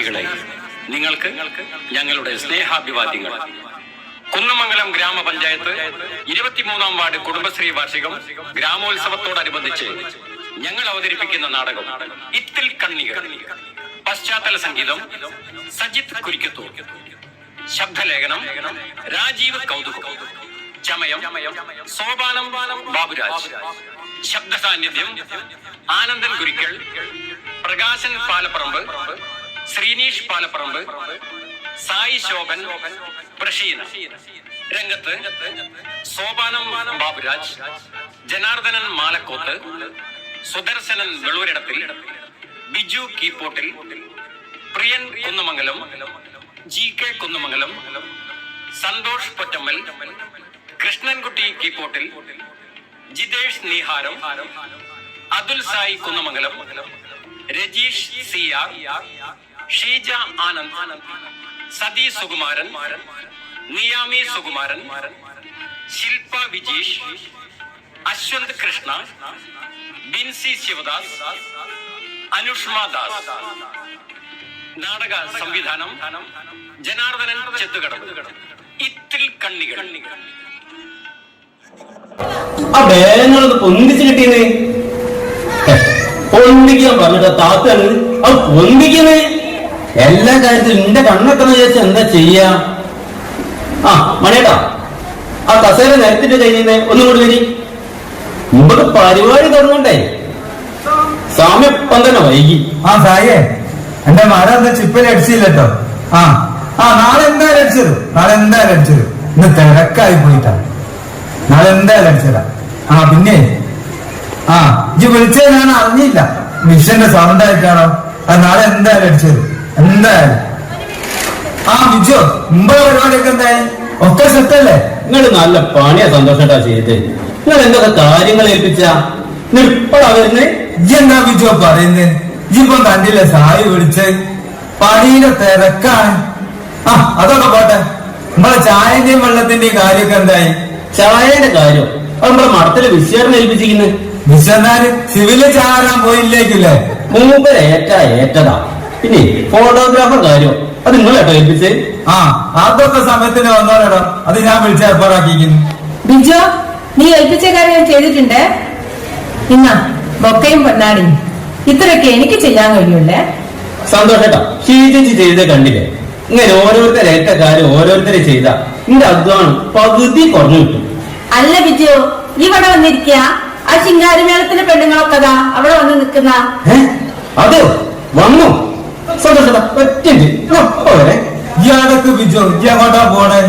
വിദ്യാർത്ഥികളെ, നിങ്ങൾക്ക് ഞങ്ങളുടെ സ്നേഹാഭിവാദ്യങ്ങൾ. കുന്നമംഗലം ഗ്രാമപഞ്ചായത്ത് 23-ാം വാർഡ് കുടുംബശ്രീ വാർഷികം ഗ്രാമോത്സവത്തോടനുബന്ധിച്ച് ഞങ്ങൾ അവതരിപ്പിക്കുന്ന നാടകം ഇത്തിൽ കണ്ണികൾ. പശ്ചാത്തല സംഗീതം സജിത് കുരിക്കത്തൂർ. ശബ്ദലേഖനം രാജീവ് കൗതുകം. ചമയം സോപാനം ബാബുരാജ്. ശബ്ദ സാന്നിധ്യം ആനന്ദൻ ഗുരിക്കൽ, പ്രകാശൻ പാലപ്പറമ്പ്, ശ്രീനീഷ് പാലപ്പറമ്പ്, സായി ശോഭൻ, പ്രഷീന. രംഗത്ത് സോപാനം ബാബുരാജ്, ജനാർദ്ദനൻ മാലക്കോത്ത്, സുദർശനൻ വെളൂരിടത്തിൽ, ബിജു കീപ്പോട്ടിൽ, പ്രിയൻ കുന്നമംഗലം, GK കുന്നമംഗലം, സന്തോഷ് പൊറ്റമ്മൽ, കൃഷ്ണൻകുട്ടി കീപ്പോട്ടിൽ, ജിതേഷ് നീഹാരം, അതുൽ സായി കുന്നമംഗലം, രജീഷ് CR, ഷീജ ആനന്ദ്, സതി സുകുമാരൻ, നിയാമി സുകുമാരൻ, ശില്പ വിജീഷ്, അശ്വന്ത് കൃഷ്ണ, ബിൻസി ശിവദാസ്, അനുഷ്മ ദാസ്. നാടക സംവിധാനം ജനാർദ്ദനൻ ചെത്തുകടവ്. ഇത്തിൽ കണ്ണികൾ. ആ ബാനറൊന്ന് പൊന്തിച്ച് കിട്ടിയെന്നേ, പൊന്തിക്കാൻ പറഞ്ഞിട്ട് താത്താണ് അത് പൊന്തിക്കുന്നേ. എല്ലാ കാര്യത്തിലും നിന്റെ കണ്ണെത്തണം വിചാരിച്ച എന്താ ചെയ്യാ? ആ മണിയേട്ടാ, ആ കസേര നിരത്തിട്ട് കഴിഞ്ഞേ ഒന്നും കൂടി വരി. മുമ്പ് പരിപാടി തുടങ്ങണ്ടേ? സാമ്യം ഇപ്പം തന്നെ വൈകി. ആ സായേ, എന്റെ മരം എന്താ ചിപ്പിൽ അടിച്ചില്ലട്ടോ. ആ ആ നാളെ എന്തായാലും അടിച്ചത്. ഇന്ന് തിരക്കായി പോയിട്ടാ. നാളെ എന്തായാലും അടിച്ചതാ. ആ പിന്നെ ആ ഇജ്ജ് വിളിച്ചത് ഞാൻ അറിഞ്ഞില്ല. മിഷന്റെ സൗണ്ട് ആയിട്ടാണോ? അത് നാളെ എന്തായാലും അടിച്ചത്. എന്തായാലും ആ ബിജോ, മുമ്പുള്ള പരിപാടിയൊക്കെ എന്തായാലും ഒക്കെ സെറ്റല്ലേ? നിങ്ങൾ നല്ല പണിയാ സന്തോഷട്ടാ ചെയ്ത്. നിങ്ങൾ എന്തൊക്കെ കാര്യങ്ങൾ ഏൽപ്പിച്ച ഇപ്പോഴാ വരുന്നത്? ഇജ്ജ് എന്താ ബിജോ പറയുന്നത്? ഇജ്ജിപ്പം കണ്ടില്ലേ സായി വിളിച്ച്? പണിയുടെ തിരക്കാണ്. ആ അതൊക്കെ പോട്ടെ, നമ്മളെ ചായന്റെയും വെള്ളത്തിന്റെയും കാര്യമൊക്കെ എന്തായി? ചായയുടെ കാര്യം അത് നമ്മളെ മഠത്തില് വിശ്വറിനെ ഏൽപ്പിച്ചിരിക്കുന്നത്. വിശ്വനാഥ് സിവില് ചാരാൻ പോയില്ലേക്കില്ലേ? മൂപ്പര് ഏറ്റതാ. പിന്നെ ഫോട്ടോഗ്രാഫർ കാര്യം അത് നിങ്ങളേട്ടോ ഏൽപ്പിച്ചേ? ആ അതൊക്കെ സമയത്തിന് വന്നോളോ, അത് ഞാൻ വിളിച്ച് ഏർപ്പാടാക്കിക്കുന്നു. ബിജോ, നീ ഏൽപ്പിച്ച കാര്യം ഞാൻ ചെയ്തിട്ടുണ്ട്. ഇന്ന ബൊക്കയും പൊന്നാടി ഇത്രയൊക്കെ എനിക്ക് ചെയ്യാൻ കഴിയൂല്ലേ? സന്തോഷേട്ടാ, ഷീജിച്ച് ചെയ്തേ കണ്ടില്ലേ? ഇങ്ങനെ ഓരോരുത്തരെ ഏറ്റ കാര്യം ഓരോരുത്തരെ ചെയ്ത നിന്റെ അധ്വാനം പകുതി കുറഞ്ഞു കിട്ടും. അല്ല ബിജു, ഇവിടെ വന്നിരിക്ക ആ ശിങ്കാരിമേളത്തിന്റെ പെണ്ണുങ്ങളൊക്കെ അവിടെ വന്ന് നിക്കുന്ന. അതെ വന്നു. സന്തോഷേട്ടാ വരെ ഇയാളൊക്കെ ബിജു, ഇജ്ജ് അങ്ങോട്ടാ പോണേ?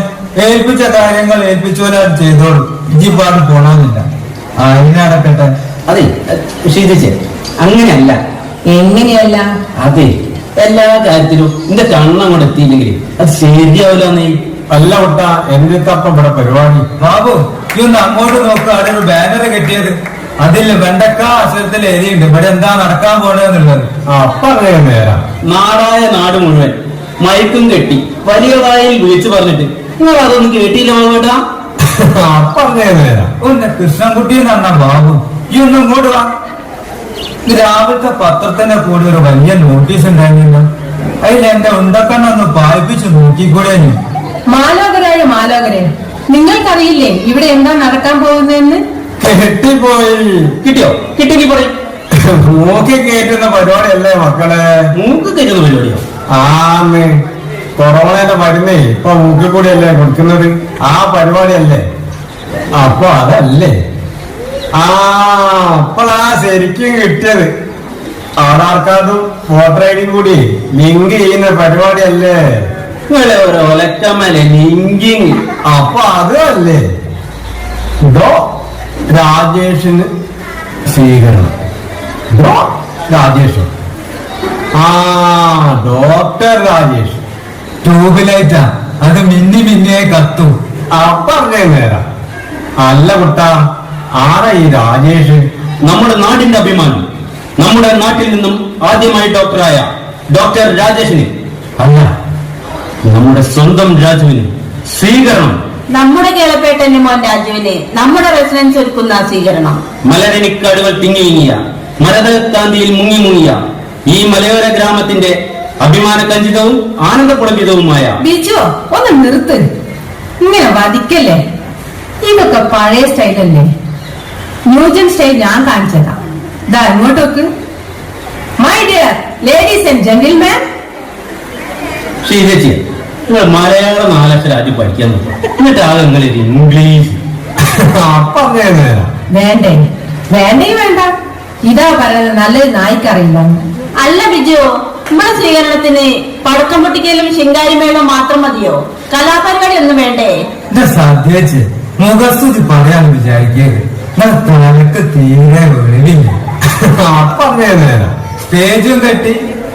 ഏൽപ്പിച്ച കാര്യങ്ങൾ ഏൽപ്പിച്ചോലാണ് ചെയ്തോളൂ. ഇജ്ജിപ്പാട് പോണമെന്നില്ല. ആ ഇനി അടക്കട്ടെ. അതെ ഷീജിച്ചേ, അങ്ങനെയല്ല. എങ്ങനെയല്ല? അതെ, എല്ലാ കാര്യത്തിലും എന്റെ കണ്ണം കൊണ്ട് എത്തിയില്ലെങ്കിൽ അത് ശരിയാവില്ല. നീ അല്ല കുട്ടാ, എന്റെ അപ്പം ഇവിടെ പരിപാടി. ബാബു ഇതൊന്ന് അങ്ങോട്ട് നോക്കുക. അവിടെ ഒരു ബാനർ കെട്ടിയത്, അതിൽ വെണ്ടക്ക അക്ഷരത്തിൽ എഴുതിയുണ്ട് ഇവിടെ എന്താ നടക്കാൻ പോണെന്നുള്ളത്. പറയാ നേരം നാടായ നാട് മുഴുവൻ മയക്കും കെട്ടി വലിയ വായിൽ വിളിച്ചു പറഞ്ഞിട്ട് നിങ്ങൾ അതൊന്നും കേട്ടില്ല വേട്ടാ. പറഞ്ഞേ നേരം ഒന്ന് കൃഷ്ണൻകുട്ടി എന്നാ ബാബു, ഈ ഒന്ന് ഇങ്ങോട്ട് വാ. രാവിലത്തെ പത്രത്തിന്റെ കൂടെ ഒരു വലിയ നോട്ടീസ് ഉണ്ടായിരുന്നില്ല. അതിൽ എന്റെ ഉണ്ടക്കണ്ണൊന്ന് പായിപ്പിച്ച് നോക്കിക്കൂടെ? മാലോകരായ മാലോകരെ, നിങ്ങൾക്കറിയില്ലേ ഇവിടെ എന്താ നടക്കാൻ പോകുന്നതെന്ന്? കെട്ടിപ്പോയി. കിട്ടിയോ? കിട്ടിയെങ്കിൽ പറയും. മൂക്കി കയറ്റുന്ന പരിപാടിയല്ലേ മക്കളെ? മൂക്ക് കയറ്റുന്ന പരിപാടിയോ? ആന്ന് കൊറോണയുടെ മരുന്നേ ഇപ്പൊ മൂക്കിൽ കൂടിയല്ലേ കൊടുക്കുന്നത്. ആ പരിപാടിയല്ലേ? അപ്പൊ അതല്ലേ ആ അപ്പോഴാ ശരിക്കും കിട്ടിയത്. ആധാർ കാർഡും വോട്ടർ ഐഡിയും കൂടി ലിങ്ക് ചെയ്യുന്ന പരിപാടിയല്ലേ? ഒലക്കമ്മലെ ലിങ്കിങ്. അപ്പൊ അതല്ലേ ഡോ രാജേഷിന് സ്വീകരണം. ഡോ രാജേഷ്, ആ ഡോക്ടർ രാജേഷ്. ട്യൂബിലൈറ്റാ, അത് മിന്നിയെ കത്തും. പറഞ്ഞേ നേരം. അല്ല കുട്ടാ, ആരാ ഈ രാജേഷ്? നമ്മുടെ നാടിന്റെ അഭിമാനം. നമ്മുടെ നാട്ടിൽ നിന്നും ആദ്യമായി ഡോക്ടറായ ഡോക്ടർ രാജേഷിന് അല്ല, നമ്മുടെ സ്വന്തം രാജുവിന് സ്വീകരണം. നമ്മുടെ കേളപ്പേട്ടന്റെ മോൻ രാജുവിന് നമ്മുടെ റെസിഡൻസ് ഒരുക്കുന്ന സ്വീകരണം. മലരണിക്കാടുകൾ തിങ്ങിയിങ്ങിയ മരതകാന്തിയിൽ മുങ്ങിയ ഈ മലയോര ഗ്രാമത്തിന്റെ അഭിമാനകഞ്ചിതവും ആനന്ദപുളകിതവുമായ ബിജു ഒന്ന് നിർത്ത്, ഇങ്ങനെ വധിക്കല്ലേ. ഇതൊക്കെ പഴയ സ്റ്റൈലല്ലേ, ന്യൂജൻ സ്റ്റൈൽ ഞാൻ കാണിച്ചതാ. ഇതാ ഇങ്ങോട്ടൊക്കെ. My dear ladies and gentleman. ചേച്ചി, നിങ്ങൾ മലയാളം 4 അക്ഷരം ആദ്യം പഠിക്കാൻ നോക്കും, എന്നിട്ട് ആകെ നിങ്ങൾ ഇംഗ്ലീഷ്. അപ്പൊ വേണ്ടേ? വേണ്ടേ വേണ്ട. ഇതാ പറയുന്നത് നല്ലൊരു നായിക്കറിയില്ല. അല്ല ബിജു, നമ്മുടെ സ്വീകരണത്തിന് പടക്കം പൊട്ടിക്കലും ശിങ്കാരിമേളവും മാത്രം മതിയോ? കലാപരിപാടി ഒന്നും വേണ്ടേ? സദ്യച്ച് മുഖസ്തുതി പറയാൻ വിചാരിക്കരുത്. തലക്ക് തീരെ വെളിവില്ല. അപ്പൊ സ്റ്റേജും കെട്ടി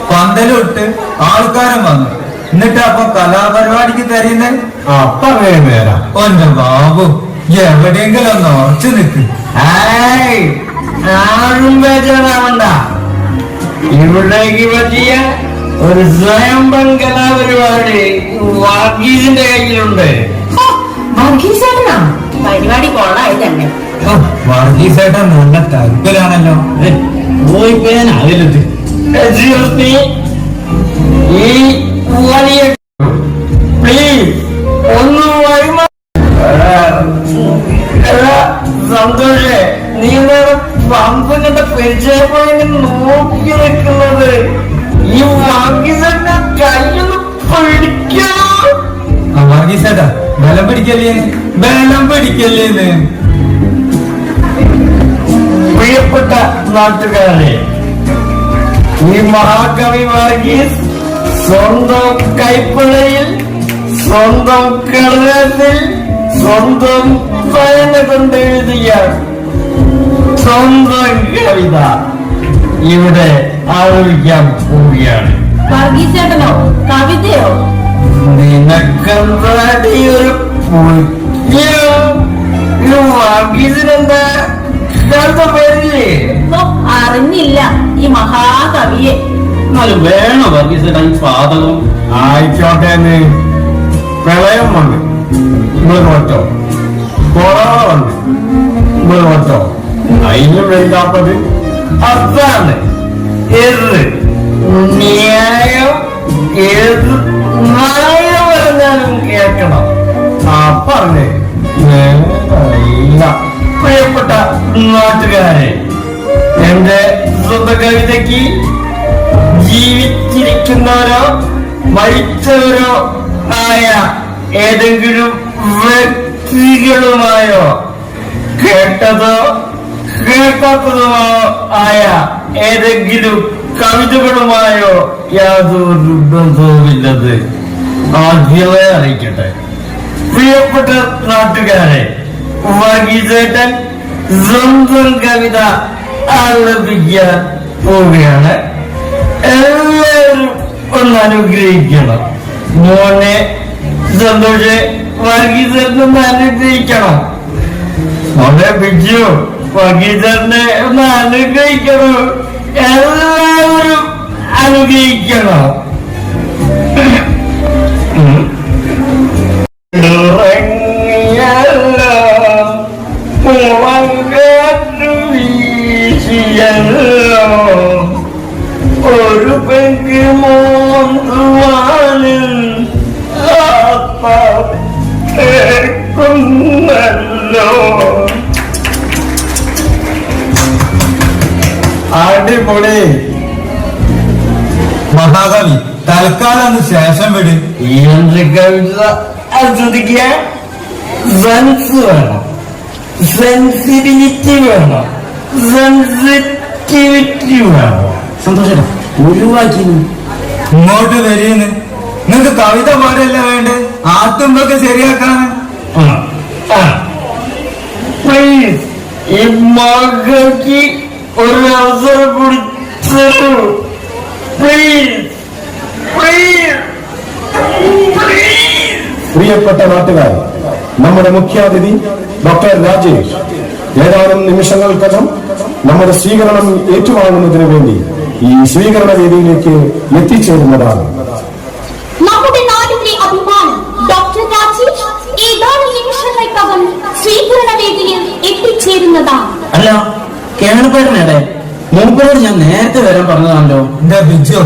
പന്തലിട്ട് ആൾക്കാരും വന്നു, എന്നിട്ട് അപ്പൊ കലാപരിപാടിക്ക് തരുന്നേ. അപ്പൊ വരാം. ഒന്റെ ബാബു എവിടെയെങ്കിലും ഒന്ന് ഉറച്ചു നിൽക്ക്. ആരും ബേജാറാവണ്ട. ഇവിടേക്ക് പറ്റിയ ഒരു സ്വയംഭം കലാപരിപാടി വർഗീസിന്റെ കയ്യിലുണ്ട്. വർഗീസേട്ടനാ? പരിപാടി കൊള്ളായി തന്നെ. വർഗീസേട്ടൻ നല്ല തരത്തിലാണല്ലോ. പോയി പേനാകരുത്. ഈ വലിയ പ്ലീസ് ഒന്ന് വരുമോ? സന്തോഷേ, നീ പമ്പിന്റെ പരിചയപ്പോഴെങ്കിൽ നോക്കി നിൽക്കുന്നത്. ഈ വർഗീസേട്ട കയ്യൊന്ന് പിടിക്കണം. വർഗീസേട്ടാ ബലം പിടിക്കല്ലേ, ബലം പിടിക്കല്ലേന്ന്. പ്രിയപ്പെട്ട നാട്ടുകാരെ, ഈ മഹാകവി വർഗീസ് സ്വന്തം കൈപ്പിഴയിൽ, സ്വന്തം കടലാസിൽ, സ്വന്തം പേന കൊണ്ട് എഴുതിയ സ്വന്തം കവിത ഇവിടെ ആലോചിക്കാൻ പോവുകയാണ്. വർഗീസേട്ടനോ കവിതയോ? നിനക്കെന്താടി ഒരു വർഗീസിനെന്താ കവിത പേരില്ലേ? അറിഞ്ഞില്ല ഈ മഹാകവിയെ. എന്നാലും വേണോ വർഗീസേട്ടാ ഈ പാതകം? ആയിക്കോട്ടെ. പ്രളയം വന്നു, നമ്മൾ നോട്ടോ. കൊറോണ വന്നു, നമ്മൾ നോട്ടോ. അതിനും വലുതാപ്പത് അതാണ്. ഏത് ന്യായം, ഏത് ന്യായം പറഞ്ഞാലും കേൾക്കണം. പറഞ്ഞേ ഇല്ല. പ്രിയപ്പെട്ട നാട്ടുകാരെ, എന്റെ സ്വന്തം കവിതയ്ക്ക് ജീവിച്ചിരിക്കുന്നവരോ മരിച്ചവരോ ആയ ഏതെങ്കിലും വ്യക്തികളുമായോ കേട്ടതോ കേൾക്കാത്തതോ ആയ ഏതെങ്കിലും കവിതകളുമായോ യാതൊരു ബന്ധവുമില്ലത് ആദ്യമേ അറിയിക്കട്ടെ. പ്രിയപ്പെട്ട നാട്ടുകാരെ, വർഗീസേട്ടൻ സ്വന്തം കവിത ആലപിക്കാൻ പോവുകയാണ്. എല്ലാവരും ഒന്ന് അനുഗ്രഹിക്കണം. മോനെ സന്തോഷ്, വർഗീസേട്ടനെ ഒന്ന് അനുഗ്രഹിക്കണം. മോനെ ബിജു, വർഗീസേട്ടനെ ഒന്ന് അനുഗ്രഹിക്കണം. എല്ലാവരും അനുഗ്രഹിക്കണം. ഒരു പെങ്ക് മോന്തുവാനും കേൾക്കുന്നല്ലോ. അടിപൊളി. മഹാകവി തൽക്കാലം ശേഷം വിട്. ഈ കവിത ആസ്വദിക്കാൻ സെൻസ് വേണം, സെൻസിബിലിറ്റി വേണം, സെൻസിറ്റിവിറ്റി വേണം. സന്തോഷേട്ടാ ഒഴിവാക്കി. ഇങ്ങോട്ട് വരീന്ന്. നിങ്ങക്ക് കവിത പോലെയല്ല വേണ്ട, ആത്തുമ്പൊക്കെ ശരിയാക്കാണ്. പ്ലീസ് ഈ മകൾക്ക് ഒരു അവസരം കൂടി തരൂ. Please please please. പ്രിയപ്പെട്ട നാട്ടുകാർ, നമ്മുടെ മുഖ്യാതിഥി ഡോക്ടർ രാജേഷ് ഏതാനും നിമിഷങ്ങൾക്കകം നമ്മുടെ സ്വീകരണം ഏറ്റുവാങ്ങുന്നതിന് വേണ്ടി ഈ സ്വീകരണ വേദിയിലേക്ക് എത്തിച്ചേരുന്നതാണ്. നമ്മുടെ നാടിന്റെ അഭിമാനം ഡോക്ടർ രാജേഷ് ഏതാനും നിമിഷങ്ങൾക്കകം സ്വീകരണ വേദിയിൽ എത്തിച്ചേരുന്നതാണ്. അല്ല, കേരളപ്പേരനേടെ മൂപ്പരോട് ഞാൻ നേരത്തെ വരാൻ പറഞ്ഞതാണല്ലോ. എന്റെ ബിജു,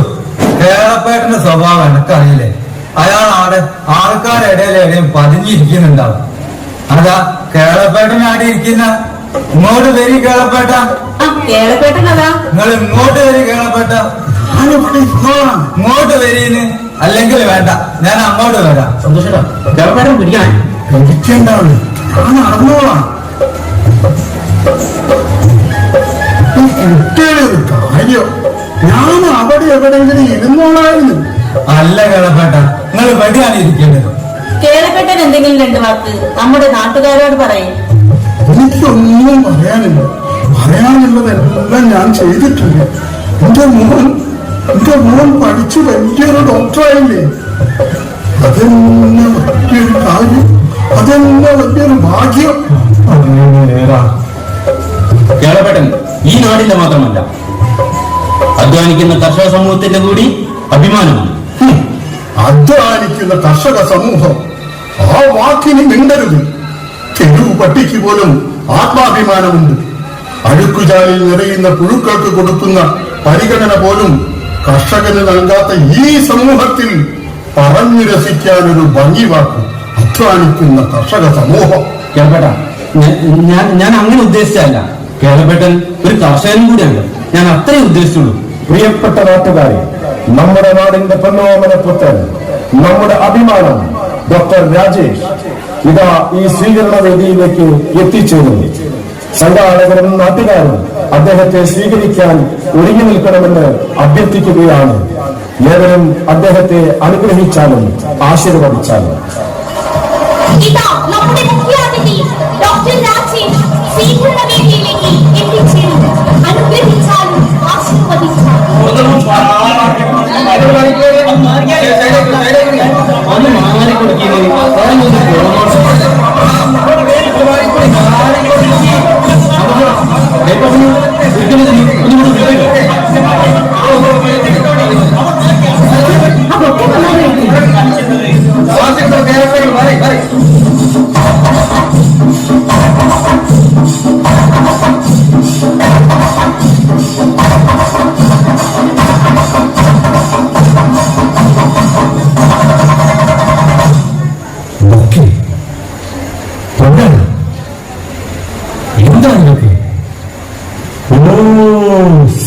കേരള കേളപ്പേട്ടന്റെ സ്വഭാവം എനിക്കറിയില്ലേ. അയാൾ ആൾക്കാരുടെ ഇടയിൽ എവിടെയും പതിഞ്ഞിരിക്കുന്നുണ്ടാവും. അതാ കേളപ്പേട്ടൻ ആടെ ഇരിക്കുന്ന. ഇങ്ങോട്ട് വരി കേളപ്പേട്ട. കേളപ്പേട്ടനതാ. നിങ്ങൾ ഇങ്ങോട്ട് വരി കേളപ്പേട്ട. ഇങ്ങോട്ട് വരീന്ന്. അല്ലെങ്കിൽ വേണ്ട, ഞാൻ അങ്ങോട്ട് വരാം. സന്തോഷേട്ടാ, കേളപ്പേട്ടൻ പിടിക്കാൻ എനിക്കുണ്ടാവുള്ളൂ. ഞാൻ അറിഞ്ഞോളാം. കുട്ടികളൊരു കാര്യം, ഞാൻ അവിടെ എവിടെയെങ്കിലും ഇരുന്നോളായിരുന്നു. അല്ല കേളപ്പേട്ട, നിങ്ങൾ വെടിയാണ് ഇരിക്കേണ്ടത്. കേളപ്പേട്ടൻ എന്തെങ്കിലും 2 വാക്ക് നമ്മുടെ നാട്ടുകാരോട് പറയും. എനിക്കൊന്നും പറയാനില്ല. പറയാനുള്ളതെല്ലാം ഞാൻ ചെയ്തിട്ടുണ്ട്. എന്റെ മോൻ പഠിച്ചു വലിയൊരു ഡോക്ടറായില്ലേ. അതെന്നെ വലിയൊരു കാര്യം, അതെന്നെ വലിയൊരു ഭാഗ്യം. കേളപ്പേട്ടൻ ഈ നാടിന്റെ മാത്രമല്ല, അധ്വാനിക്കുന്ന കർഷക സമൂഹത്തിന്റെ കൂടി അഭിമാനമാണ്. അധ്വാനിക്കുന്ന കർഷക സമൂഹം, ആ വാക്കിന് മിണ്ടരുത്. തെരുവ് പട്ടിക്ക് പോലും ആത്മാഭിമാനമുണ്ട്. അഴുക്കുചാലിൽ നിറയുന്ന പുഴുക്കൾക്ക് കൊടുക്കുന്ന പരിഗണന പോലും കർഷകന് നൽകാത്ത ഈ സമൂഹത്തിൽ പറഞ്ഞു രസിക്കാനൊരു ഭംഗി വാക്ക് അധ്വാനിക്കുന്ന കർഷക സമൂഹം. കേളപ്പേട്ട, ഞാൻ അങ്ങനെ ഉദ്ദേശിച്ചല്ല. കേളപ്പേട്ടൻ ഒരു കർഷകനും കൂടിയാണ്. ഞാൻ അത്രേ ഉദ്ദേശിച്ചുള്ളൂ. പ്രിയപ്പെട്ട നാട്ടുകാരെ, നമ്മുടെ നാടിന്റെ പൊന്നോമന പുത്രൻ, നമ്മുടെ അഭിമാനം ഡോക്ടർ രാജേഷ് ഇതാ ഈ സ്വീകരണ വേദിയിലേക്ക് എത്തിച്ചേരുന്നു. സംഘാടകരും നാട്ടുകാരും അദ്ദേഹത്തെ സ്വീകരിക്കാൻ ഒരുങ്ങി നിൽക്കണമെന്ന് അഭ്യർത്ഥിക്കുകയാണ്. ഏവരും അദ്ദേഹത്തെ അനുഗ്രഹിച്ചാലും ആശീർവദിച്ചാലും. ഇതാ നമ്മുടെ മുഖ്യാതിഥി ഡോക്ടർ രാജേഷ് സ്വീകരണ വേദിയിലേക്ക് എത്തിച്ചേരുന്നു. അനുഗ്രഹിച്ചാലും ആശീർവദിച്ചാലും.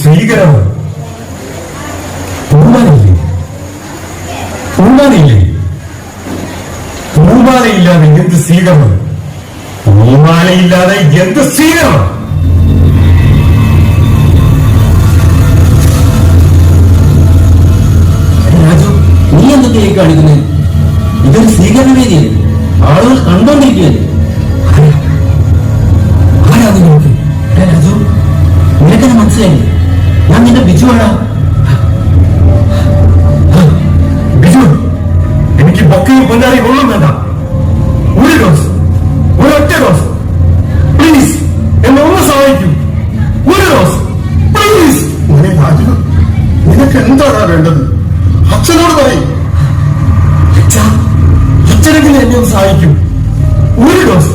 സ്വീകരണം പൂമാലയില്ലാതെ എന്ത് സ്വീകരണം? പൂമാലയില്ലാതെ എന്ത് സ്വീകരണം? രാജു, നീ എന്തൊക്കെ കാണിക്കുന്നത്? ഇതൊരു സ്വീകരണ വേദിയല്ലേ, ആളുകൾ കണ്ടോണ്ടിരിക്കുകയല്ലേ. രാജു, നിനക്കെന്നെ മനസ്സിലായില്ലേ? ഞാൻ നിന്റെ ബിജുവാടാ. ബിജു, എനിക്ക് ബൊക്കയും പൊന്നാരി ഒന്നും വേണ്ട. ഒരു ഡോസ്, ഒരൊറ്റ ഡോസ്, പ്ലീസ് എന്നെ ഒന്ന് സഹായിക്കൂ. ഒരു ഡോസ് പ്ലീസ്. രാജു, നിനക്ക് എന്താണ് വേണ്ടത്? അച്ഛനോട് പറയും. അച്ഛനെങ്കിലും എന്നെ ഒന്ന് സഹായിക്കും. ഒരു ഡോസ്,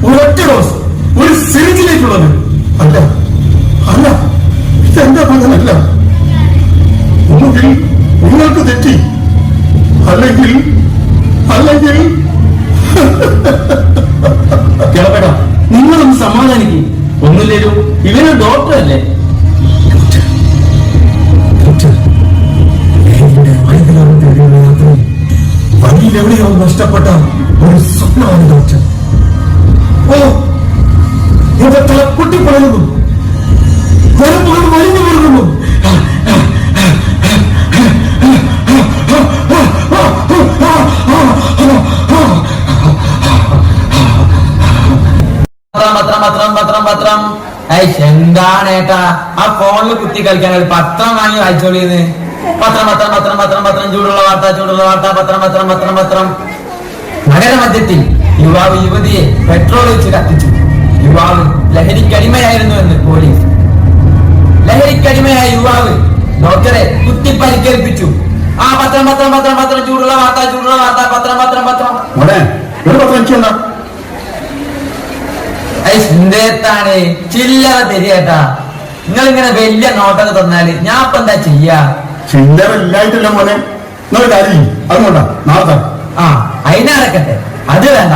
ഒരൊറ്റ ഡോസ്, ഒരു സിറിഞ്ചിലേക്കുള്ളത്. അല്ല അല്ല, ഇതെന്റെ മകനല്ല. ഒന്നുകിൽ നിങ്ങൾക്ക് തെറ്റി, അല്ലെങ്കിൽ കേളപ്പേട്ട, നിങ്ങളൊന്ന് സമാധാനിക്കും. ഒന്നുമില്ലേലും ഇവനൊരു ഡോക്ടറല്ലേ. വഴിയിലെവിടെയോ നഷ്ടപ്പെട്ട ഒരു സ്വപ്നമാണ് ഡോക്ടർ. ഓ, എന്റെ തല പൊട്ടിപ്പറയുന്നു, ഞരമ്പുകൾ വലിഞ്ഞു വീഴുന്നു. പത്രം എന്താണേട്ടാ ആ ഫോണിൽ കുത്തി കളിക്കാൻ ഒരു പത്രം വാങ്ങി വായിച്ചോളിന്ന്. പത്രം ചൂടുള്ള വാർത്ത പത്രം. നഗരമധ്യത്തിൽ യുവാവ് യുവതിയെ പെട്രോൾ വെച്ച് കത്തിച്ചു. യുവാവ് ലഹരിക്കടിമയായിരുന്നു എന്ന് പോലീസ്. ലഹരിക്കടിമയായ യുവാവ് ഡോക്ടറെ കുത്തി പരിക്കേൽപ്പിച്ചു. ആ പത്രം ചൂടുള്ള വാർത്ത പത്രം. എന്തേത്താണ് ചില്ലറ തരികേട്ടാ. നിങ്ങൾ ഇങ്ങനെ വലിയ നോട്ടൊക്കെ തന്നാല് ഞാൻ ഇപ്പൊ എന്താ ചെയ്യാ? ചില്ലറ ഇല്ലായിട്ടില്ല മോനെ. എന്നൊരു കാര്യം അതുകൊണ്ടാ നാളെ. ആ അതിനടക്കട്ടെ, അത് വേണ്ട.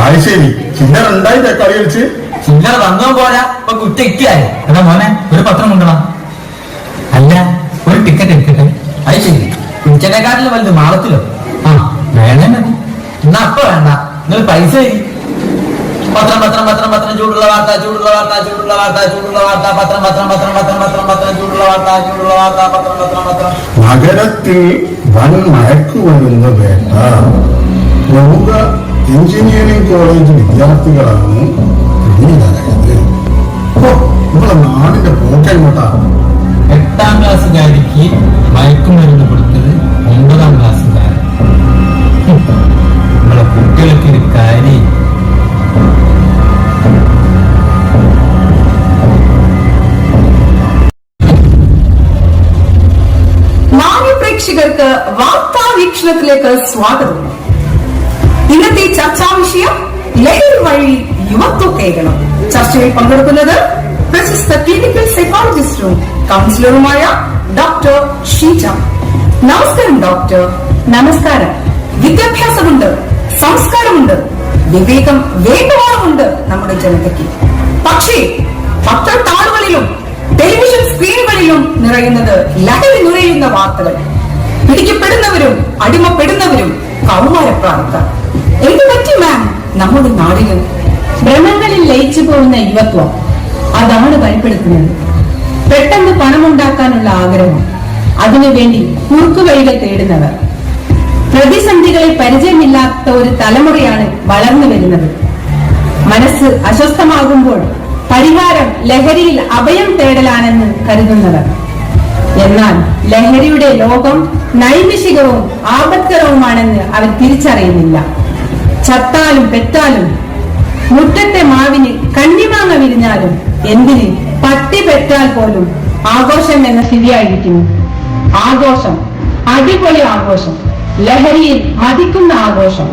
അത് ശരി, ചില്ലറ ഉണ്ടായിട്ടേ കളി കളിച്ച്. ചില്ലറ തന്നോ പോരാ, ഇപ്പൊ കുറ്റയ്ക്കായി. എടാ മോനെ, ഒരു പത്രം കൊണ്ടുവാ. അല്ല, ഒരു ടിക്കറ്റ് എടുക്കട്ടെ. അത് ശരി, കുറ്റനെക്കാട്ടിലും വലുത് മാളത്തിലോ? ആ വേണേ മതി. എന്നാ അപ്പൊ വേണ്ട, നിങ്ങൾ പൈസ തരി. പത്രം പത്രം പത്രം പത്രം ചൂടുള്ള വാർത്ത, ചൂടുള്ള വാർത്ത, ചൂടുള്ള വാർത്ത, ചൂടുള്ള വാർത്ത, പത്രം പത്രം പത്രം പത്രം പത്രം പത്രം ചൂടുള്ള വാർത്ത, ചൂടുള്ള വാർത്ത, പത്രം പത്രം പത്രം. നഗരത്തിൽ വൻ മയക്കുമരുന്ന് വേണ്ട. പ്രമുഖ എഞ്ചിനീയറിംഗ് കോളേജ് വിദ്യാർത്ഥികളാണ് പിടിയിലായത്. നമ്മളെ നാടിന്റെ പോക്കെങ്ങോട്ടാ? 8ാം ക്ലാസ്സുകാരിക്ക് മയക്കുമരുന്ന് കൊടുത്തത് 9ാം ക്ലാസ്സുകാരൻ. നമ്മളെ കുട്ടികൾക്ക് ഒരു കാര്യം. പ്രേക്ഷകർക്ക് വാർത്താ വീക്ഷണത്തിലേക്ക് സ്വാഗതം. ഇന്നത്തെ ചർച്ചാ വിഷയം ലഹരി വഴി യുവത്വ കേരളം. ചർച്ചയിൽ പങ്കെടുക്കുന്നത് പ്രശസ്ത ക്ലിനിക്കൽ സൈക്കോളജിസ്റ്റും കൗൺസിലറുമായ ഡോക്ടർ ഷീജ. നമസ്കാരം ഡോക്ടർ. നമസ്കാരം. വിദ്യാഭ്യാസമുണ്ട്, സംസ്കാരമുണ്ട്, വിവേകം വേണ്ടുവാറുമുണ്ട് നമ്മുടെ ജനതയ്ക്ക്. പക്ഷേ പത്രത്താളുകളിലും ടെലിവിഷൻ സ്ക്രീനുകളിലും നിറയുന്നത് ലഹരി നുരയുന്ന വാർത്തകൾ. പിടിക്കപ്പെടുന്നവരും അടിമപ്പെടുന്നവരും കൗമാരപ്രായക്കാർ. എന്ത് പറ്റി മാം നമ്മുടെ നാടിന്? ഭ്രമങ്ങളിൽ ലയിച്ചു പോകുന്ന യുവത്വം, അതാണ് ഭയപ്പെടുത്തുന്നത്. പെട്ടെന്ന് പണമുണ്ടാക്കാനുള്ള ആഗ്രഹം, അതിനുവേണ്ടി കുറുക്കുവഴികൾ തേടുന്നവർ. പ്രതിസന്ധികളിൽ പരിചയമില്ലാത്ത ഒരു തലമുറയാണ് വളർന്നു വരുന്നത്. മനസ്സ് അസ്വസ്ഥമാകുമ്പോൾ പരിഹാരം ലഹരിയിൽ അഭയം തേടലാണെന്ന് കരുതുന്നവർ. എന്നാൽ ലഹരിയുടെ ലോകം നൈമിഷികവും ആപത്കരവുമാണെന്ന് അവർ തിരിച്ചറിയുന്നില്ല. ചത്താലും പെറ്റാലും, മുറ്റത്തെ മാവിന് കണ്ണിമാങ്ങ വിരിഞ്ഞാലും, എന്തിന് പട്ടി പെറ്റാൽ പോലും ആഘോഷം എന്ന സ്ഥിതിയായിരിക്കുന്നു. ആഘോഷം, അടിപൊളി ആഘോഷം, ലഹരിയിൽ മതിക്കുന്ന ആഘോഷം.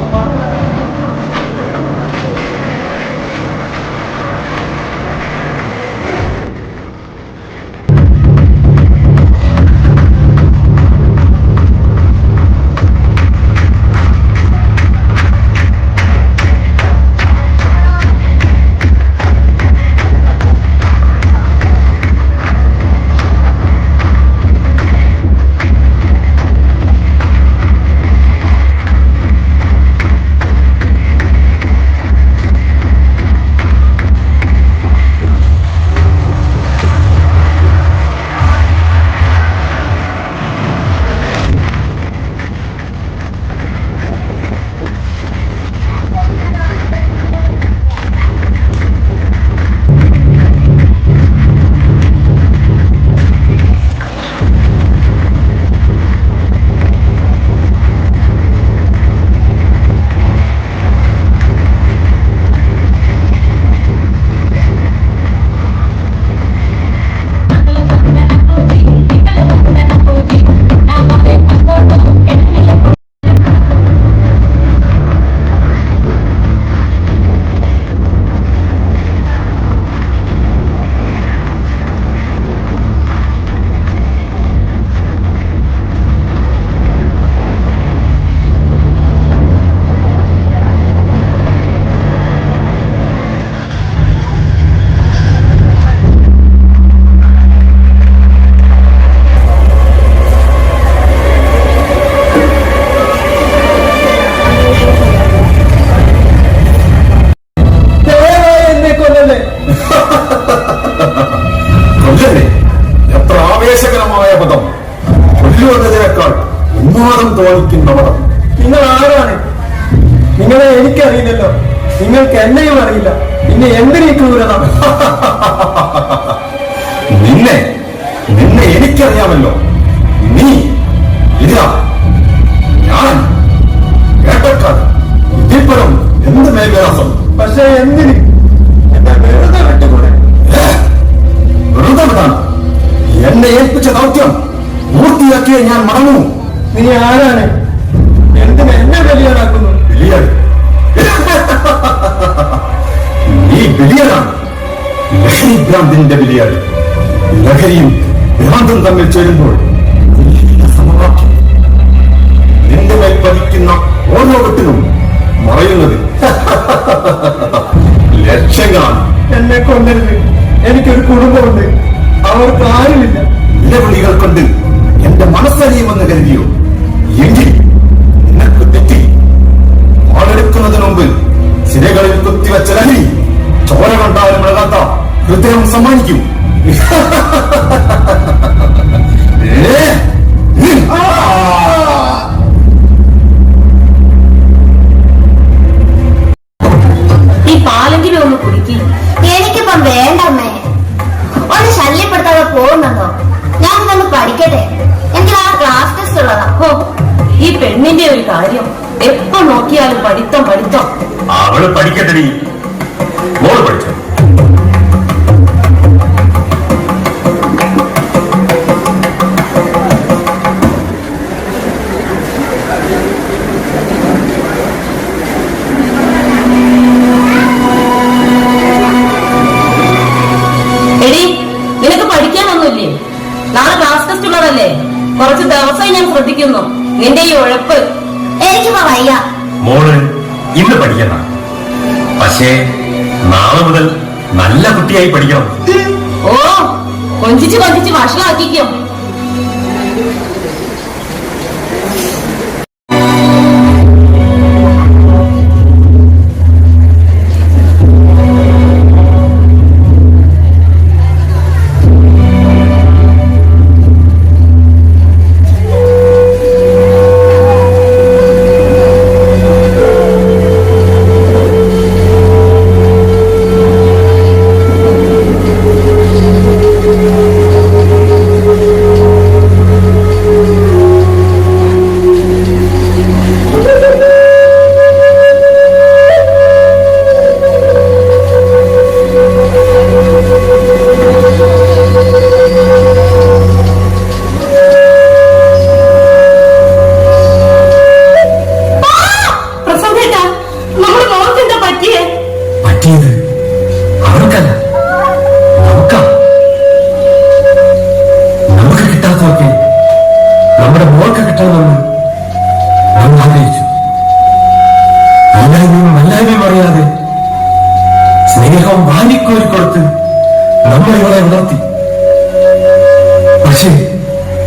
തോന്നിക്കുന്ന പദം. നിങ്ങൾ ആരാണ്? നിങ്ങളെ എനിക്കറിയില്ലല്ലോ, നിങ്ങൾക്ക് എന്നെയും അറിയില്ല, പിന്നെ എന്തിനീ ക്രൂരത? നിന്നെ എനിക്കറിയാമല്ലോ. നീ ഇതാ ഞാൻ കേട്ടക്കാട്. ഇതിപ്പുറം എന്ത് മേൽവിലാസം? പക്ഷെ എന്തിന്? എന്നെ വെറുതെ വിട്ടുകൂടെ? വെറുതെ വിടാണ്. എന്നെ ഏൽപ്പിച്ച ദൗത്യം പൂർത്തിയാക്കിയേ ഞാൻ മടങ്ങൂ. നീ ആരാണ്? എന്തിന് എന്നെ ബലിയാടാക്കുന്നു? ബലിയാട്? നീ ബലിയാടാണ്. ലഹരി ഭ്രാന്തിന്റെ ബലിയാട്. ലഹരിയും ഭ്രാന്തം തമ്മിൽ ചേരുമ്പോൾ സമവാക്യം. നിന്റെ മേൽ പതിക്കുന്ന ഓരോ വെട്ടിനും മറയുന്നത് ലക്ഷങ്ങളാണ്. എന്നെ കൊല്ലരുത്, എനിക്കൊരു കുടുംബമുണ്ട്, അവർക്ക് ആരുമില്ല. നിലവിളികൾ കൊണ്ട് എന്റെ മനസ്സറിയുമെന്ന് കരുതിയോ? എങ്കിൽ നിനക്ക് തെറ്റി. വാളെടുക്കുന്നതിന് മുമ്പ് സിരകളിൽ കുത്തിവെച്ച ലഹരി ചോര കണ്ടാലും ഇളകാത്ത ഹൃദയം സമ്മാനിക്കും. ഈ പാലെങ്കിലും ഒന്ന് കുടിക്കും. എനിക്കിപ്പം വേണ്ടമ്മേ. ഒന്ന് ശല്യപ്പെടുത്താതെ പോകുന്നുണ്ടോ? ഞാനിതൊന്ന് പഠിക്കട്ടെ. എനിക്ക് ആ ക്ലാസ് ടെസ്റ്റ് ഉള്ളതാ. ഓ, ഈ പെണ്ണിന്റെ ഒരു കാര്യം എപ്പോ നോക്കിയാലും പഠിത്തം പഠിത്തം. അവള് പഠിക്കട്ടെ, മോള് പഠിച്ചോ. എടി, നിനക്ക് പഠിക്കാനൊന്നുമില്ലേ? നാളെ ക്ലാസ് ടെസ്റ്റ് ഉള്ളതല്ലേ? കുറച്ച് ദിവസമായി ഞാൻ ശ്രദ്ധിക്കുന്നു നിന്റെ ഈ ഉഴപ്പ്. എനിക്കിപ്പോ വയ്യ. മോള് ഇന്ന് പഠിക്കണ്ട, പക്ഷേ നാളെ മുതൽ നല്ല കുട്ടിയായി പഠിക്കണം. ഓ, കൊഞ്ചിച്ച് കൊഞ്ചിച്ച് വഷളാക്കിക്കും.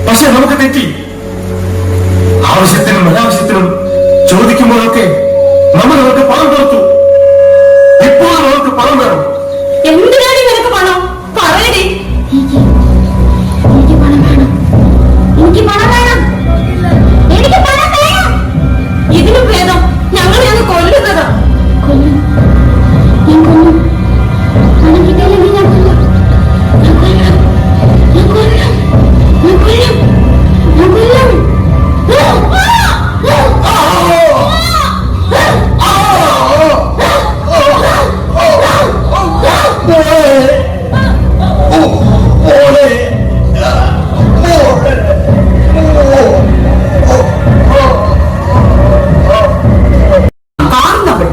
പക്ഷെ നമുക്ക് തെറ്റി. ആവശ്യത്തിനും അനാവശ്യത്തിനും ചോദിക്കുമ്പോഴൊക്കെ നമ്മൾ അവർക്ക് പണം കൊടുത്തു. ഇപ്പോഴും അവർക്ക് പണം വേണം. എന്തിനാണ് നിനക്ക് പണം? പറയടി. എനിക്ക് പണം വേണം. എനിക്ക് പണം വേണം. എനിക്ക് പണം വേണം. ഇതിന് ഭേദം ഞങ്ങളെ ഒന്ന് കൊല്ലുന്നതാ. കൊല്ലും. ഞാൻ കൊല്ലും. പണം കിട്ടിയില്ലെങ്കിൽ ഞാൻ കൊല്ലും. ഞാൻ കൊല്ലും. ഞാൻ കൊല്ലും. ഞാൻ കൊല്ലും. ഞാൻ കൊല്ലും. കാണുന്നവൾ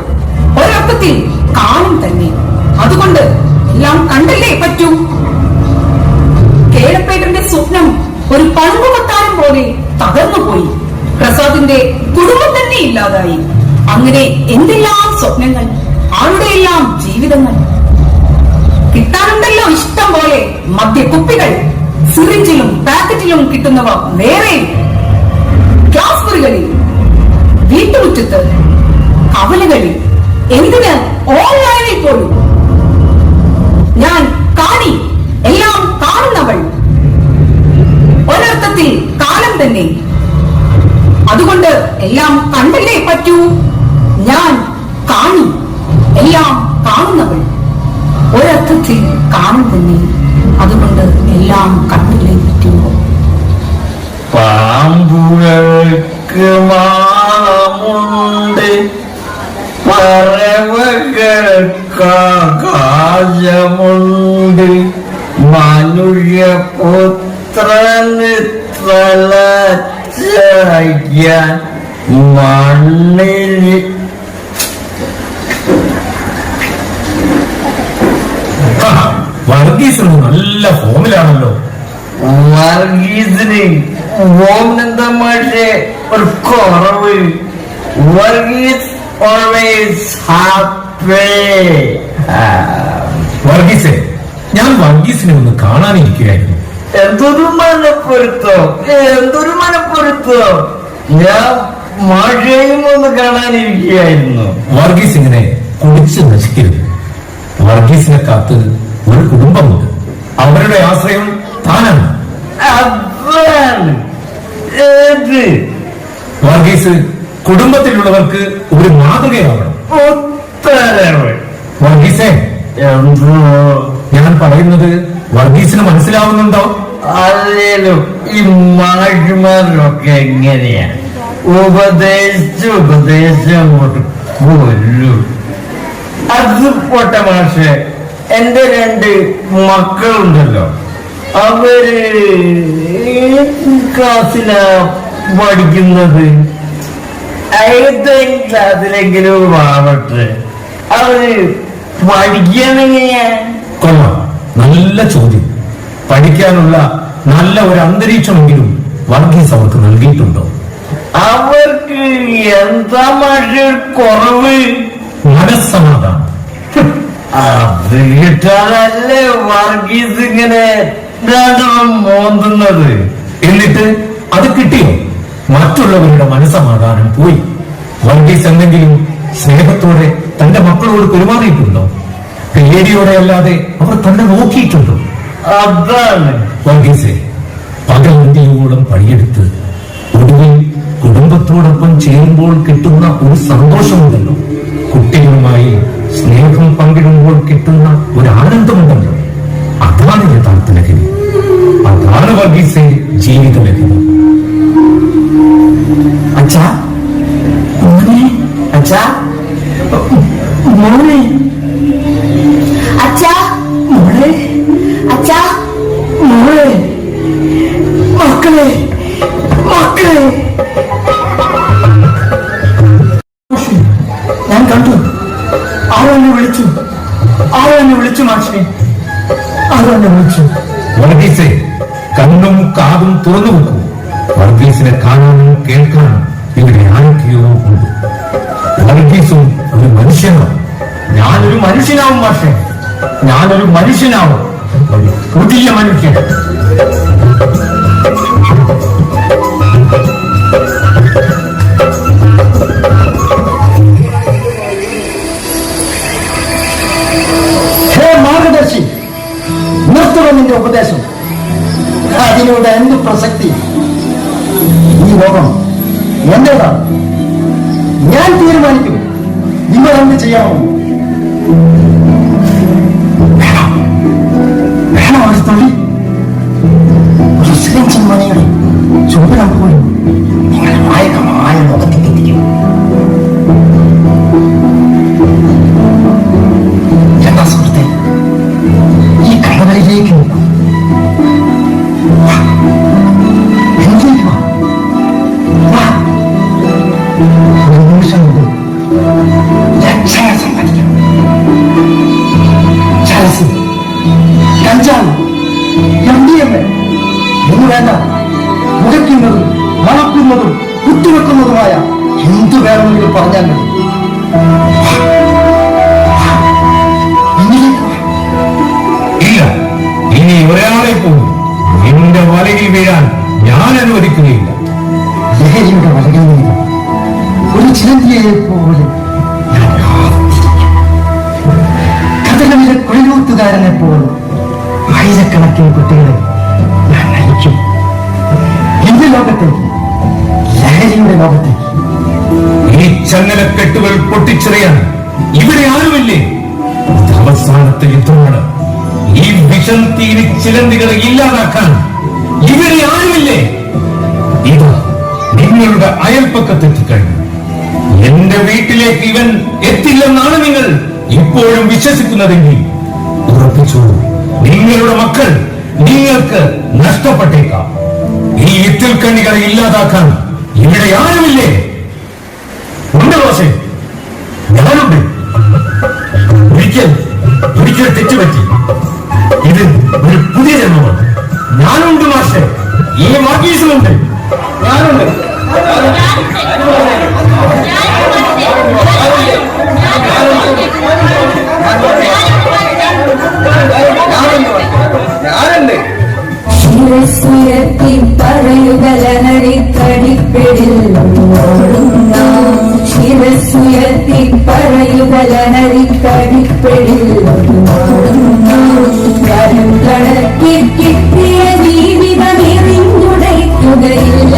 ഒരർത്ഥത്തിൽ കാണും തന്നെ. അതുകൊണ്ട് എല്ലാം കണ്ടല്ലേ പറ്റൂ. കേളപ്പേട്ടന്റെ സ്വപ്നം ഒരു പഴങ്കുകൊട്ടാരം പോലെ തകർന്നുപോയി. പ്രസാദിന്റെ കുടുംബം തന്നെ ഇല്ലാതായി. അങ്ങനെ എന്തെല്ലാം സ്വപ്നങ്ങൾ, ആരുടെയെല്ലാം ജീവിതങ്ങൾ. കിട്ടാനുണ്ടല്ലോ ഇഷ്ടം പോലെ മദ്യക്കുപ്പികൾ. സിറിഞ്ചിലും പാക്കറ്റിലും കിട്ടുന്നവ വേറെ. ക്ലാസ് മുറികളിൽ, വീട്ടുമുറ്റത്ത്, കവലകളിൽ, എന്തിന് ഓൺലൈനിൽ പോലും. ഞാൻ കാണി, എല്ലാം കാണുന്നവൾ. ഒരർത്ഥത്തിൽ കാലം തന്നെ. അതുകൊണ്ട് എല്ലാം കണ്ടല്ലേ പറ്റൂ. ഞാൻ കാണി, എല്ലാം കാണുന്നവൾ. ഒരർത്ഥത്തിൽ കാണും തന്നെ. അതുകൊണ്ട് എല്ലാം കണ്ടില്ലേ പറ്റൂ. പാമ്പുകൾക്ക് മാളമുണ്ട്, പറവകൾക്ക് ആകാശമുണ്ട്, മനുഷ്യപുത്രന് തലചായ്ക്കാൻ മണ്ണിൽ. വർഗീസ് നല്ല ഫോമിലാണല്ലോ. വർഗീസിന് ഓമെന്താ മാഷെ ഒരു കുറവ്. Varghese always happy. വർഗീസെ, ഞാൻ വർഗീസിനെ ഒന്ന് കാണാനിരിക്കുകയായിരുന്നു. എന്തൊരു മനപ്പൊരുത്തോ. ഞാൻ മാഷയും ഒന്ന് കാണാനിരിക്കുകയായിരുന്നു. വർഗീസ് ഇങ്ങനെ കുടിച്ച് നശിക്കരുത്. വർഗീസിനെ കാത്ത് ഒരു കുടുംബമുണ്ട്. അവരുടെ ആശ്രയം താനാണ്. അതാണ് ഏത് വർഗീസ് കുടുംബത്തിലുള്ളവർക്ക് ഒരു മാതൃകയാവണം. ഉത്തരവ്. വർഗീസെ, എന്തോ ഞാൻ പറയുന്നത് വർഗീസിന് മനസ്സിലാവുന്നുണ്ടോ? അല്ലേലും ഈ മാഷുമാരൊക്കെ എങ്ങനെയാ ഉപദേശിച്ച് അങ്ങോട്ട് കൊല്ലും. അത് പോട്ടെ മാഷെ, എന്റെ 2 മക്കളുണ്ടല്ലോ, അവര് ക്ലാസ്സിലാ പഠിക്കുന്നത്. ഏതെങ്കിലും ക്ലാസ്സിലെങ്കിലും ആവട്ടെ, അവര് പഠിക്കണെങ്ങനെയാ? കൊള്ളാം, നല്ല ചോദ്യം. പഠിക്കാനുള്ള നല്ല ഒരു അന്തരീക്ഷമെങ്കിലും വർഗീസ് അവർക്ക് നൽകിയിട്ടുണ്ടോ? അവർക്ക് എന്താ മാഷെ കുറവ്? മനസ്സമാധാനം. അത് കിട്ടാനല്ലേ വർഗീസ് ഇങ്ങനെ മോന്തുന്നത്. എന്നിട്ട് അത് കിട്ടിയോ? മറ്റുള്ളവരുടെ മനസ്സമാധാനം പോയി. വർഗീസ് എന്തെങ്കിലും സ്നേഹത്തോടെ തന്റെ മക്കളോട് പെരുമാറിയിട്ടുണ്ടോ? പേടിയോടെ അല്ലാതെ അവർ തന്നെ നോക്കിയിട്ടുണ്ടോ? അതാണ് വർഗീസെ, പകലന്തിയോളം പണിയെടുത്ത് ഒടുവിൽ കുടുംബത്തോടൊപ്പം ചേരുമ്പോൾ കിട്ടുന്ന ഒരു സന്തോഷമുണ്ടല്ലോ. കുട്ടികളുമായി സ്നേഹം പങ്കിടുമ്പോൾ കിട്ടുന്ന ഒരു ആനന്ദമുണ്ടല്ലോ. അതാണ് യഥാർത്ഥ ലഹരി. അതാണ് വർഗീസെ ജീവിത ലഹരി. അച്ഛാ, മോനെ, അച്ഛാ, മോനെ, അച്ഛാ, മോളെ, അച്ഛാ, മോളെ, മക്കളെ, മക്കളെ. ഞാൻ കണ്ടു. ആരെന്നെ വിളിച്ചു മാഷേ, ആരെന്നെ വിളിച്ചു. വർഗീസെ, കണ്ണും കാതും തുറന്നു വെക്കൂ. വർഗീസിനെ കാണാനും കേൾക്കാനും ഇവിടെ ആരൊക്കെയോ ഉണ്ട്. വർഗീസും ഒരു മനുഷ്യനാണ്. ഞാനൊരു മനുഷ്യനാവും മാഷേ, ഞാനൊരു മനുഷ്യനാവും, ഒരു പുതിയ മനുഷ്യൻ. ഹേ മാർഗദർശി, നിർത്തുക നിന്റെ ഉപദേശം. അതിനോട് എന്ത് പ്രസക്തി? ഈ ലോകം എന്റേതാണ്. ഞാൻ തീരുമാനിക്കും നിങ്ങൾ എന്ത് ചെയ്യാമോ. വേണം ഒരു തൊഴിൽ, ഒരു സിറിഞ്ചൻ മണിയുടെ ചുവടുകൾ പോലും നിങ്ങളുടെ മായകമായ ലോകത്തേക്ക് എത്തിക്കും. എന്താ സുഹൃത്തെ, ഈ കടകളിലേക്ക് ഒരു നിമിഷം കൊണ്ട് ലക്ഷങ്ങൾ സമ്പാദിക്കാം. ചരസ്, കഞ്ചാവ്, MDMA എന്ന് വേണ്ട, മുഖയ്ക്കുന്നതും മണക്കുന്നതും കുത്തിവെക്കുന്നതുമായ എന്തു വേണമെങ്കിലും പറഞ്ഞാൽ മതി. ഇല്ല, ഇനി ഒരാളെ പോലും എന്റെ വലയിൽ വീഴാൻ ഞാൻ അനുവദിക്കുകയില്ല. ലഹരിയുടെ വലകളിൽ നിന്ന് ഒരു ചിലന്തിയെ പോലെ ഞാൻ കാത്തിരിക്കും. കഥകളിലെ കൊഴിലൂത്തുകാരനെ പോലെ ആയിരക്കണക്കിന് കുട്ടികളെ ഞാൻ നയിക്കും എന്റെ ലോകത്തേക്ക്, ലഹരിയുടെ ലോകത്തേക്ക്. ഈ ചങ്ങലക്കെട്ടുകൾ പൊട്ടിച്ചെറിയാൻ ഇവിടെ ആരുമില്ലേ? ഇത് അവസാനത്തെ യുദ്ധമാണ്. ഈ വിഷം തീരി ചിലന്തികളെ ഇല്ലാതാക്കാൻ ഇവിടെ ആരുമില്ലേ? ഇത് നിങ്ങളുടെ അയൽപ്പക്കത്തെത്തിക്കഴിഞ്ഞു. എന്റെ വീട്ടിലേക്ക് ഇവൻ എത്തില്ലെന്നാണ് നിങ്ങൾ ഇപ്പോഴും വിശ്വസിക്കുന്നതെങ്കിൽ ഉറപ്പിച്ചോളൂ, നിങ്ങളുടെ മക്കൾ നിങ്ങൾക്ക് നഷ്ടപ്പെട്ടേക്കാം. ഈ ഇത്തിൽ കണ്ണികളെ ഇല്ലാതാക്കാൻ ഇവിടെ ആരുമില്ലേ? ഉണ്ട് ദോഷേ, ഞാനുണ്ട്. ഒരിക്കൽ തെറ്റുപറ്റി. ഇത് ഒരു പുതിയ ജന്മമാണ്. ഞാനുണ്ട് മാഷെ, ഈ വർഗീസുമുണ്ട്. ഞാനുണ്ട്. ഞാനുണ്ട്. ശിരസുയർത്തി പറയുകലനടിക്കടിപ്പിടിൽ ശിരസുയർത്തി പറയുകലനടിക്കടിപ്പിടിൽ കരം കടക്കി കിട്ടിയ ജീവിതം എറിഞ്ഞുടയ്ക്കുകയില്ല.